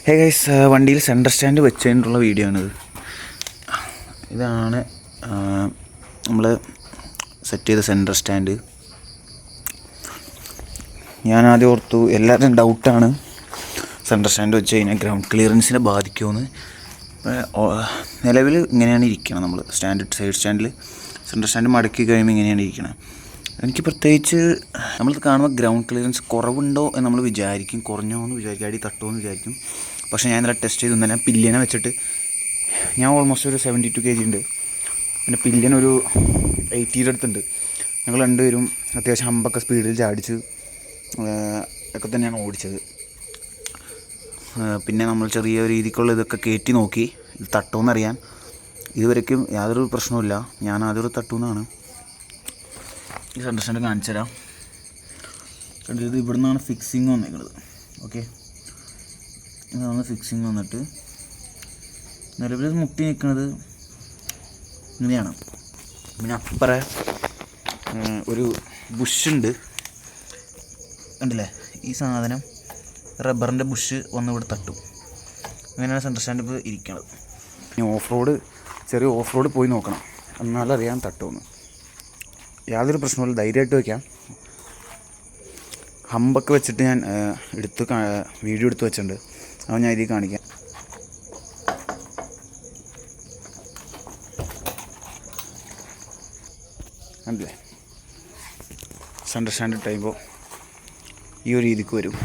Hey guys, വണ്ടിയിൽ centre stand വെച്ചതിനുള്ള video ആണിത്. ഇതാണ് നമ്മൾ സെറ്റ് ചെയ്ത സെൻറ്റർ സ്റ്റാൻഡ്. ഞാൻ ആദ്യം ഓർത്തു എല്ലാവരും ഡൗട്ടാണ് സെൻറ്റർ സ്റ്റാൻഡ് വെച്ച് കഴിഞ്ഞാൽ ഗ്രൗണ്ട് ക്ലിയറൻസിനെ ബാധിക്കുമെന്ന്. നിലവിൽ ഇങ്ങനെയാണ് ഇരിക്കണം. നമ്മൾ സൈഡ് സ്റ്റാൻഡിൽ സെൻറ്റർ സ്റ്റാൻഡ് മടക്കി കഴിയുമ്പോൾ ഇങ്ങനെയാണ് ഇരിക്കണം. എനിക്ക് പ്രത്യേകിച്ച് നമ്മൾ കാണുമ്പോൾ ഗ്രൗണ്ട് ക്ലിയറൻസ് കുറവുണ്ടോ എന്ന് നമ്മൾ വിചാരിക്കും, കുറഞ്ഞോ എന്ന് വിചാരിക്കും, അടി തട്ടുമോ എന്ന് വിചാരിക്കും. പക്ഷേ ഞാൻ ഇന്നലെ ടെസ്റ്റ് ചെയ്തു. തന്നെ പില്ലിയനെ വെച്ചിട്ട് ഞാൻ ഓൾമോസ്റ്റ് ഒരു 72 kg ഉണ്ട്. പിന്നെ പില്ലിയൻ ഒരു 80 അടുത്തുണ്ട്. ഞങ്ങൾ രണ്ടുപേരും അത്യാവശ്യം ഹമ്പൊക്കെ സ്പീഡിൽ ചാടിച്ച് ഒക്കെ തന്നെയാണ് ഓടിച്ചത്. പിന്നെ നമ്മൾ ചെറിയ രീതിക്കുള്ള ഇതൊക്കെ കയറ്റി നോക്കി, ഇത് തട്ടുമെന്നറിയാൻ. ഇതുവരയ്ക്കും യാതൊരു പ്രശ്നവുമില്ല. ഞാൻ ആദ്യം തട്ടുമെന്നാണ്. ഈ സെൻറ്റർ സ്റ്റാൻഡ് കാണിച്ചു തരാം. കണ്ടത് ഇവിടെ നിന്നാണ് ഫിക്സിങ് വന്നിരിക്കുന്നത്. ഓക്കെ, ഇതാണ് ഫിക്സിങ് വന്നിട്ട് നിലവിൽ മുട്ടി നിൽക്കുന്നത് ഇങ്ങനെയാണ്. പിന്നെ അപ്പുറേ ഒരു ബുഷുണ്ട്, കണ്ടില്ലേ? ഈ സാധനം റബ്ബറിൻ്റെ ബുഷ് വന്ന് ഇവിടെ തട്ടും. അങ്ങനെയാണ് സെൻറ്റർ സ്റ്റാൻഡ് ഇപ്പോൾ ഇരിക്കുന്നത്. ഇനി ചെറിയ ഓഫ് റോഡ് പോയി നോക്കണം, എന്നാലറിയാൻ തട്ടുമെന്ന്. യാതൊരു പ്രശ്നമില്ല, ധൈര്യമായിട്ട് വയ്ക്കാം. ഹമ്പൊക്കെ വെച്ചിട്ട് ഞാൻ വീഡിയോ എടുത്ത് വെച്ചിട്ടുണ്ട്. അത് ഞാൻ ഇതിൽ കാണിക്കാം. കണ്ടില്ലേ? സെൻറ്റർ സ്റ്റാൻഡ് ഇട്ട് കഴിയുമ്പോൾ ഈ ഒരു രീതിക്ക് വരും.